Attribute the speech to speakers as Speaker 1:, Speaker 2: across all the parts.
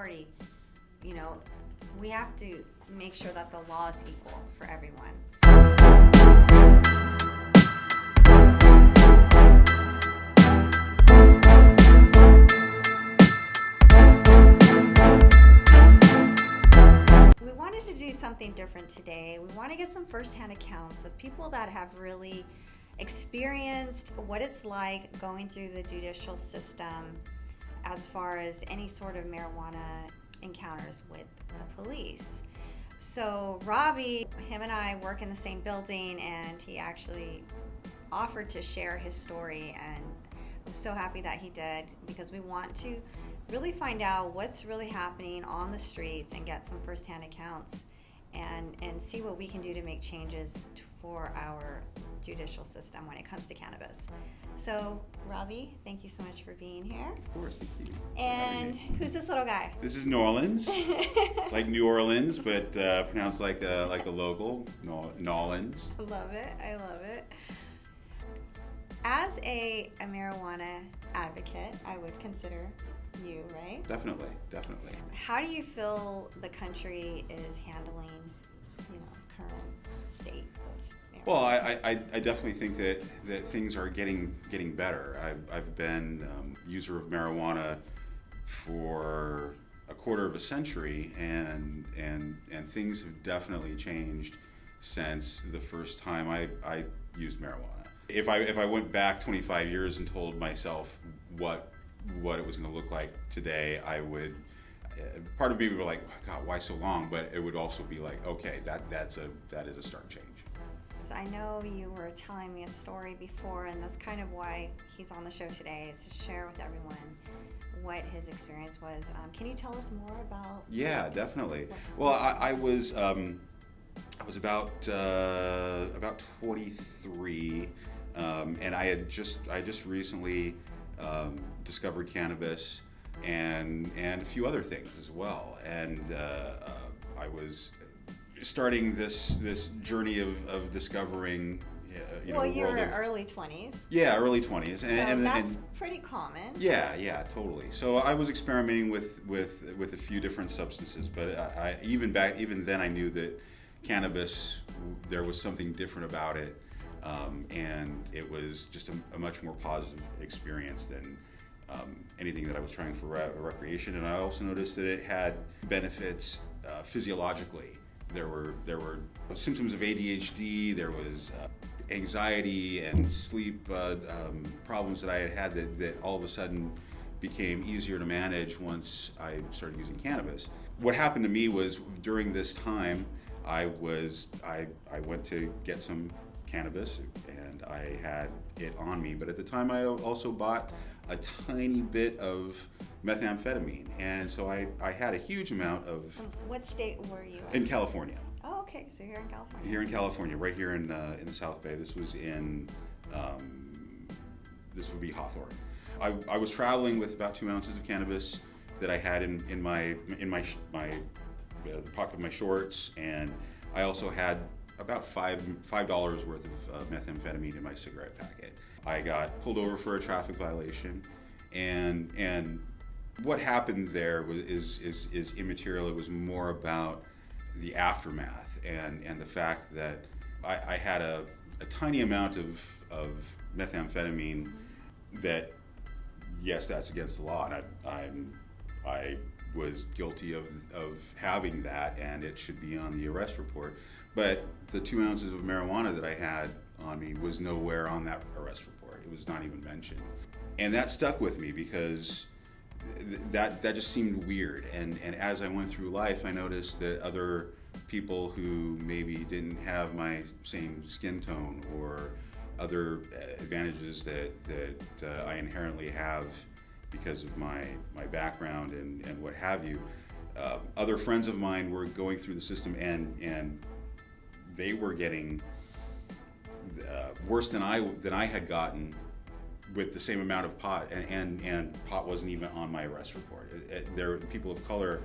Speaker 1: party. You know, we have to make sure that the law is equal for everyone. We wanted to do something different today. We want to get some firsthand accounts of people that have really experienced what it's like going through the judicial system as far as any sort of marijuana encounters with the police. So Robbie, him and I work in the same building, and he actually offered to share his story, and I'm so happy that he did, because we want to really find out what's really happening on the streets and get some firsthand accounts and see what we can do to make changes for our judicial system when it comes to cannabis. So, Robbie, thank you so much for being here.
Speaker 2: Of course, thank you.
Speaker 1: And who's this little guy?
Speaker 2: This is New Orleans, like New Orleans, but pronounced like a local, Nolans.
Speaker 1: Love it. I love it. As a marijuana advocate, I would consider you, right?
Speaker 2: Definitely.
Speaker 1: How do you feel the country is handling, current state of marijuana?
Speaker 2: Well, I definitely think that things are getting better. I've been user of marijuana for a quarter of a century, and things have definitely changed since the first time I used marijuana. If I went back 25 years and told myself what it was going to look like today, I would. Part of me would be like, oh, God, why so long? But it would also be like, okay, that is a stark change.
Speaker 1: I know you were telling me a story before, and that's kind of why he's on the show today, is to share with everyone what his experience was. Can you tell us more about?
Speaker 2: Yeah, definitely. Well, I was about 23, and I just recently discovered cannabis and a few other things as well, and I was starting this journey of discovering.
Speaker 1: Well, you were early 20s.
Speaker 2: Yeah, early 20s,
Speaker 1: and that's pretty common.
Speaker 2: Yeah, totally. So I was experimenting with a few different substances, but I even then I knew that cannabis, there was something different about it, and it was just a much more positive experience than anything that I was trying for recreation. And I also noticed that it had benefits physiologically. There were symptoms of ADHD. There was anxiety and sleep problems that I had that all of a sudden became easier to manage once I started using cannabis. What happened to me was, during this time, I went to get some cannabis, and I had it on me. But at the time, I also bought a tiny bit of methamphetamine, and so I had a huge amount of.
Speaker 1: What state were you
Speaker 2: in? California.
Speaker 1: Oh, okay. So you're in California.
Speaker 2: Here in California, right here in the South Bay. This was in. This would be Hawthorne. I was traveling with about 2 ounces of cannabis that I had in the pocket of my shorts, and I also had about $5 worth of methamphetamine in my cigarette packet. I got pulled over for a traffic violation, and what happened there is immaterial. It was more about the aftermath and the fact that I had a tiny amount of methamphetamine that, yes, that's against the law, and I was guilty of having that, and it should be on the arrest report. But the 2 ounces of marijuana that I had on me was nowhere on that arrest report. It was not even mentioned. And that stuck with me, because that just seemed weird. And as I went through life, I noticed that other people who maybe didn't have my same skin tone or other advantages that I inherently have because of my background and what have you, other friends of mine were going through the system, and they were getting worse than I had gotten with the same amount of pot, and pot wasn't even on my arrest report. People of color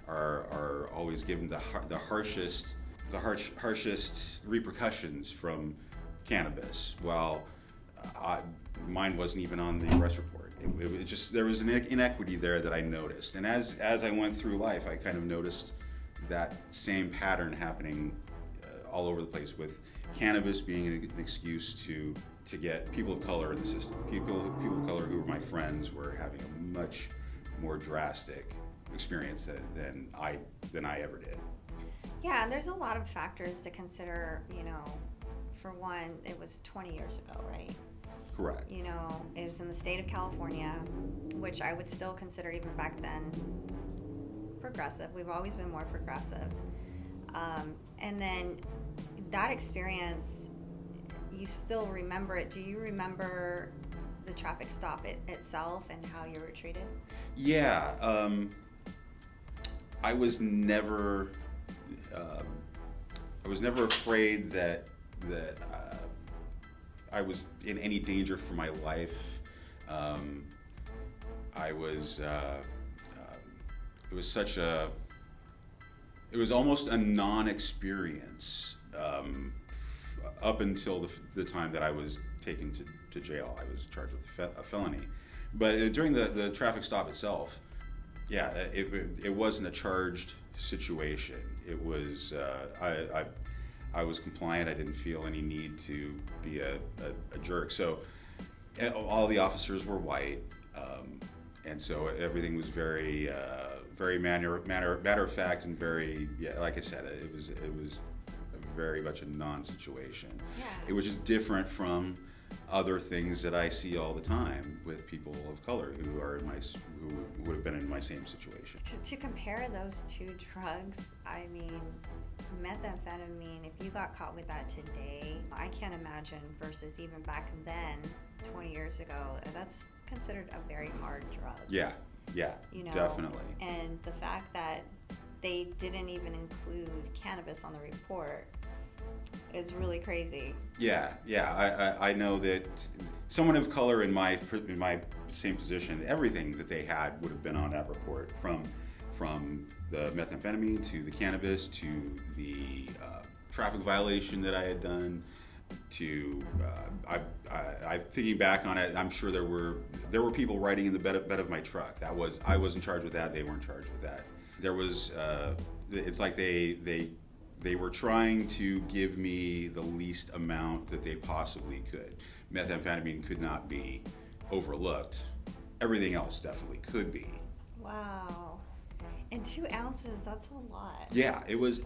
Speaker 2: are always given the harshest repercussions from cannabis, while mine wasn't even on the arrest report. it just, there was an inequity there that I noticed. And as I went through life, I kind of noticed that same pattern happening all over the place, with cannabis being an excuse to get people of color in the system. People of color who were my friends were having a much more drastic experience than I ever did.
Speaker 1: Yeah, and there's a lot of factors to consider. For one, it was 20 years ago, right?
Speaker 2: Correct.
Speaker 1: It was in the state of California, which I would still consider even back then progressive. We've always been more progressive. And then that experience, you still remember it. Do you remember the traffic stop itself and how you were treated?
Speaker 2: Yeah. I was never afraid that I was in any danger for my life. It was almost a non-experience up until the time that I was taken to jail. I was charged with a felony. But during the traffic stop itself, yeah, it wasn't a charged situation. It was, I was compliant. I didn't feel any need to be a jerk. So all the officers were white, and so everything was very matter of fact, and very, yeah, like I said, it was very much a non-situation.
Speaker 1: Yeah.
Speaker 2: It was just different from other things that I see all the time with people of color who would have been in my same situation.
Speaker 1: To compare those two drugs, I mean, methamphetamine, if you got caught with that today, I can't imagine, versus even back then, 20 years ago, that's considered a very hard drug.
Speaker 2: Yeah, definitely.
Speaker 1: And the fact that they didn't even include cannabis on the report is really crazy. Yeah.
Speaker 2: I know that someone of color in my same position, everything that they had would have been on that report, from the methamphetamine to the cannabis to the traffic violation that I had done. To I thinking back on it, I'm sure there were people riding in the bed of my truck. I wasn't charged with that. They weren't charged with that. There was it's like they were trying to give me the least amount that they possibly could. Methamphetamine could not be overlooked. Everything else definitely could be.
Speaker 1: Wow. And 2 ounces, that's a lot.
Speaker 2: Yeah, it was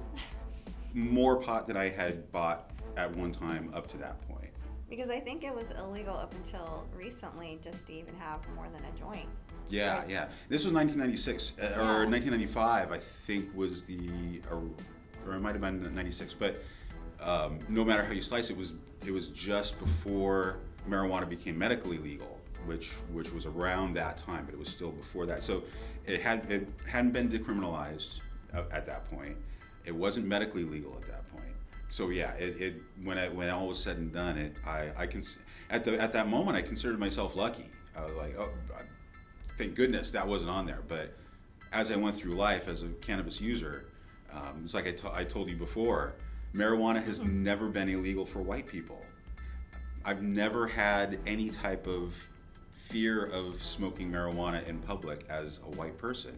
Speaker 2: more pot than I had bought at one time up to that point.
Speaker 1: Because I think it was illegal up until recently just to even have more than a joint.
Speaker 2: Yeah,
Speaker 1: right?
Speaker 2: yeah. This was 1996, or 1995, I think was or it might have been 96, but no matter how you slice it, it was just before marijuana became medically legal, which was around that time, but it was still before that. So it hadn't been decriminalized at that point. It wasn't medically legal at that point. So yeah, when all was said and done, at that moment I considered myself lucky. I was like, oh, thank goodness that wasn't on there. But as I went through life as a cannabis user, it's like I told you before, marijuana has never been illegal for white people. I've never had any type of fear of smoking marijuana in public as a white person,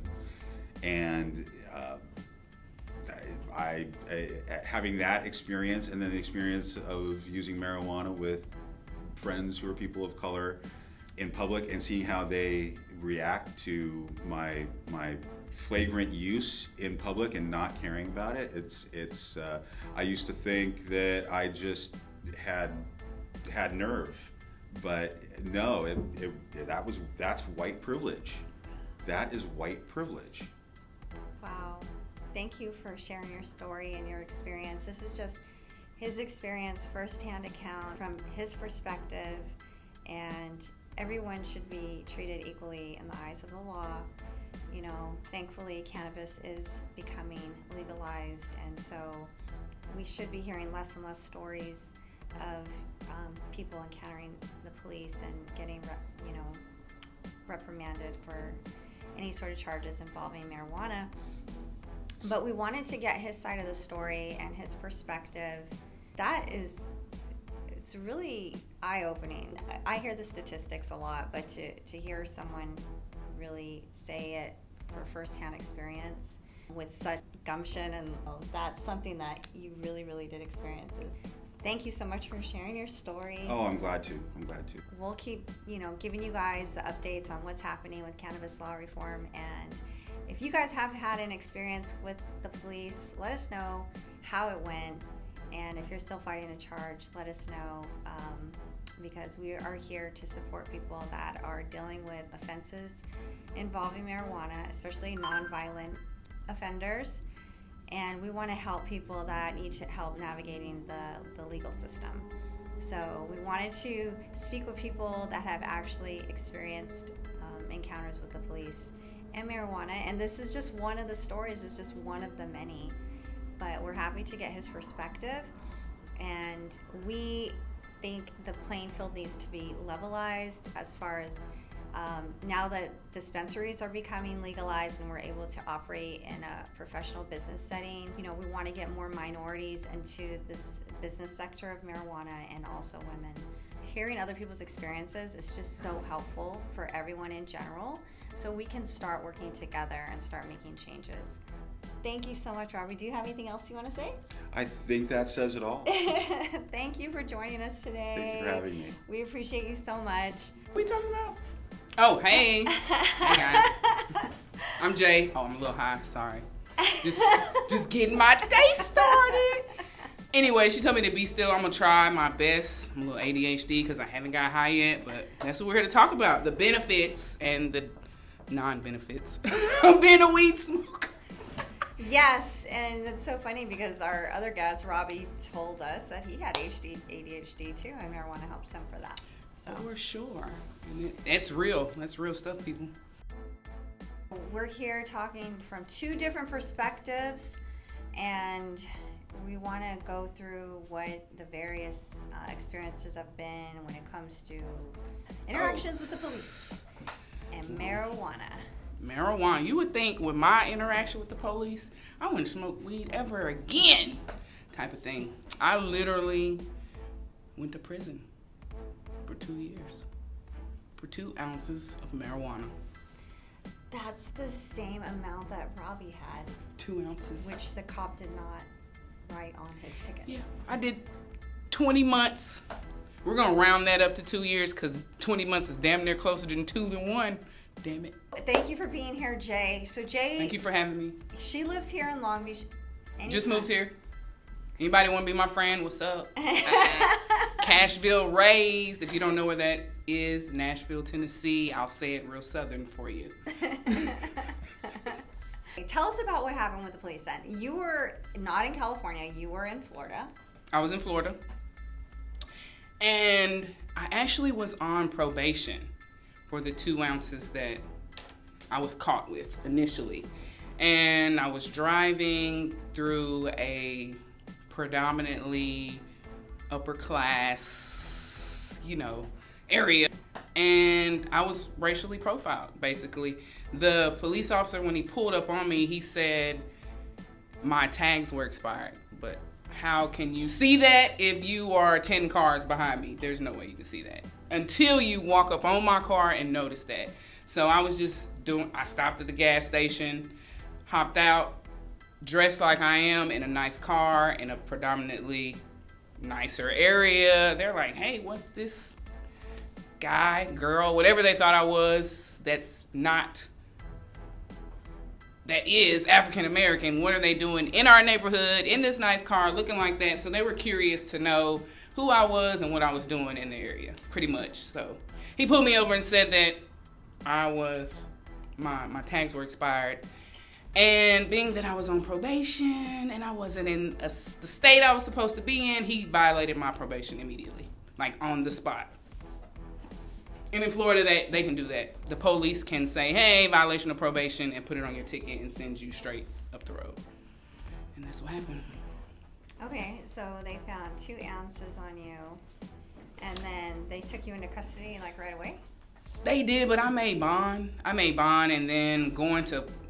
Speaker 2: and I having that experience, and then the experience of using marijuana with friends who are people of color in public, and seeing how they react to my flagrant use in public and not caring about it. It's I used to think that I just had nerve, but no, that's white privilege. That is white privilege.
Speaker 1: Wow. Thank you for sharing your story and your experience. This is just his experience, firsthand account from his perspective, and everyone should be treated equally in the eyes of the law. Thankfully, cannabis is becoming legalized, and so we should be hearing less and less stories of people encountering the police and getting reprimanded for any sort of charges involving marijuana. But we wanted to get his side of the story and his perspective. it's really eye-opening. I hear the statistics a lot, but to hear someone really say it for firsthand experience with such gumption, and that's something that you really, really did experience. Thank you so much for sharing your story.
Speaker 2: Oh, I'm glad to.
Speaker 1: We'll keep, giving you guys the updates on what's happening with cannabis law reform. And if you guys have had an experience with the police, let us know how it went. And if you're still fighting a charge, let us know, because we are here to support people that are dealing with offenses involving marijuana, especially nonviolent offenders. And we want to help people that need to help navigating the legal system. So we wanted to speak with people that have actually experienced encounters with the police and marijuana. And this is just one of the stories, it's just one of the many. But we're happy to get his perspective. And we think the playing field needs to be levelized as far as now that dispensaries are becoming legalized and we're able to operate in a professional business setting. We want to get more minorities into this business sector of marijuana, and also women. Hearing other people's experiences is just so helpful for everyone in general, so we can start working together and start making changes. Thank you so much, Robbie. Do you have anything else you want to say?
Speaker 2: I think that says it all.
Speaker 1: Thank you for joining us today.
Speaker 2: Thank you for having me.
Speaker 1: We appreciate you so much.
Speaker 3: What are we talking about? Oh, hey. Hey, guys. I'm Jay. Oh, I'm a little high. Sorry. Just getting my day started. Anyway, she told me to be still. I'm going to try my best. I'm a little ADHD because I haven't got high yet, but that's what we're here to talk about. The benefits and the non-benefits of being a weed smoker.
Speaker 1: Yes, and it's so funny because our other guest, Robbie, told us that he had ADHD too, and marijuana helps him for that. So.
Speaker 3: For sure. And that's real. That's real stuff, people.
Speaker 1: We're here talking from two different perspectives, and we want to go through what the various experiences have been when it comes to interactions with the police and marijuana.
Speaker 3: Marijuana. You would think with my interaction with the police, I wouldn't smoke weed ever again, type of thing. I literally went to prison for 2 years for 2 ounces of marijuana.
Speaker 1: That's the same amount that Robbie had.
Speaker 3: 2 ounces.
Speaker 1: Which the cop did not write on his ticket.
Speaker 3: Yeah, I did 20 months. We're going to round that up to 2 years because 20 months is damn near closer than 2 than 1. Damn it.
Speaker 1: Thank you for being here, Jay. So Jay...
Speaker 3: Thank you for having me.
Speaker 1: She lives here in Long Beach.
Speaker 3: Just moved here. Anybody want to be my friend? What's up? Cashville raised. If you don't know where that is, Nashville, Tennessee. I'll say it real southern for you.
Speaker 1: Tell us about what happened with the police then. You were not in California. You were in Florida.
Speaker 3: I was in Florida. And I actually was on probation for the 2 ounces that I was caught with initially. And I was driving through a predominantly upper class, area. And I was racially profiled, basically. The police officer, when he pulled up on me, he said my tags were expired. But how can you see that if you are 10 cars behind me? There's no way you can see that until you walk up on my car and notice that. So I was I stopped at the gas station, hopped out, dressed like I am in a nice car in a predominantly nicer area. They're like, hey, what's this guy, girl, whatever they thought I was, that is African American. What are they doing in our neighborhood, in this nice car, looking like that? So they were curious to know who I was and what I was doing in the area, pretty much. So he pulled me over and said that my tags were expired. And being that I was on probation and I wasn't in the state I was supposed to be in, he violated my probation immediately, like on the spot. And in Florida, they can do that. The police can say, hey, violation of probation, and put it on your ticket and send you straight up the road. And that's what happened.
Speaker 1: Okay, so they found 2 ounces on you, and then they took you into custody like right away?
Speaker 3: They did, but I made bond. And then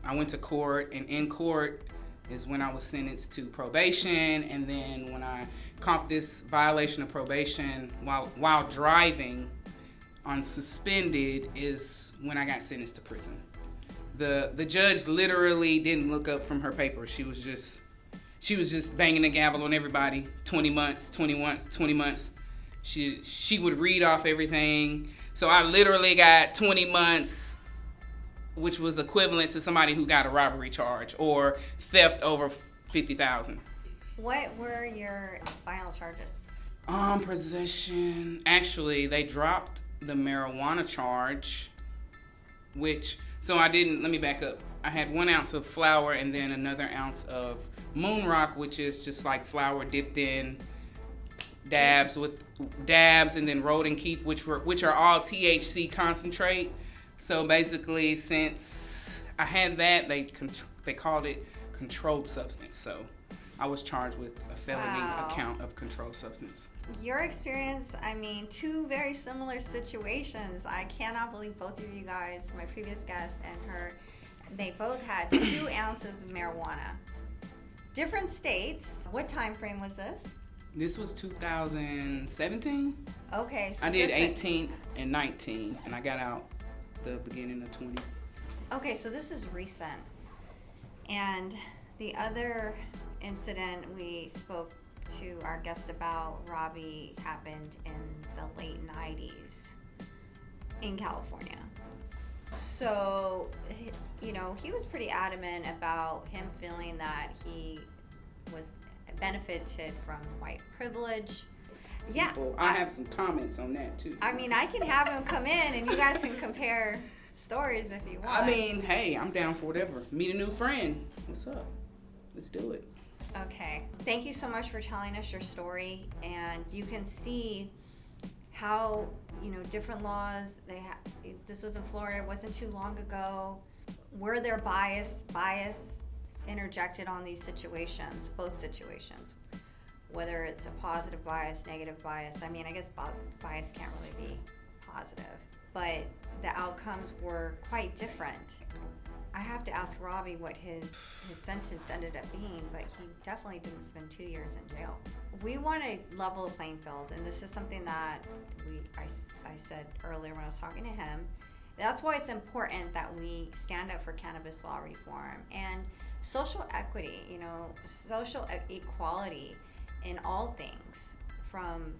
Speaker 3: I went to court, and in court, is when I was sentenced to probation, and then when I caught this violation of probation while driving on suspended is when I got sentenced to prison. The judge literally didn't look up from her paper. She was just banging the gavel on everybody. 20 months, 20 months, 20 months. She would read off everything. So I literally got 20 months, which was equivalent to somebody who got a robbery charge or theft over $50,000.
Speaker 1: What were your final charges?
Speaker 3: Possession. Actually, they dropped the marijuana charge, let me back up. I had 1 ounce of flour and then another ounce of moon rock, which is just like flour dipped in dabs and then rolled in keef, which are all THC concentrate. So basically, since I had that, they called it controlled substance. So I was charged with a felony account of controlled substance.
Speaker 1: Your experience, I mean, 2 very similar situations. I cannot believe both of you guys, my previous guest and her, they both had 2 ounces of marijuana. Different states. What time frame was this?
Speaker 3: This was 2017.
Speaker 1: Okay. So
Speaker 3: I did 18 and 19, and I got out the beginning of 20.
Speaker 1: Okay, so this is recent. And the other incident we spoke to our guest about, Robbie, happened in the late 90s in California. So, you know, he was pretty adamant about him feeling that he was benefited from white privilege. Yeah.
Speaker 3: I have some comments on that too.
Speaker 1: I mean, I can have him come in and you guys can compare stories if you want.
Speaker 3: I mean, hey, I'm down for whatever. Meet a new friend. What's up? Let's do it.
Speaker 1: Okay. Thank you so much for telling us your story, and you can see how, you know, different laws this was in Florida, it wasn't too long ago. Were there bias interjected on these situations, both situations? Whether it's a positive bias, negative bias. I mean, I guess bias can't really be positive, but the outcomes were quite different. I have to ask Robbie what his sentence ended up being, but he definitely didn't spend 2 years in jail. We want to level the playing field, and this is something that I said earlier when I was talking to him. That's why it's important that we stand up for cannabis law reform and social equity, you know, social equality in all things, from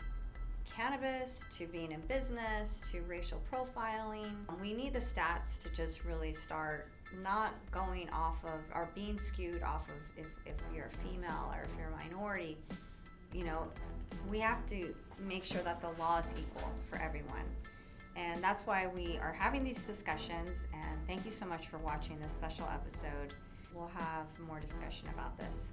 Speaker 1: cannabis to being in business to racial profiling. We need the stats to just really start not going off of or being skewed off of if you're a female or if you're a minority. You know, we have to make sure that the law is equal for everyone. And that's why we are having these discussions, and thank you so much for watching this special episode. We'll have more discussion about this.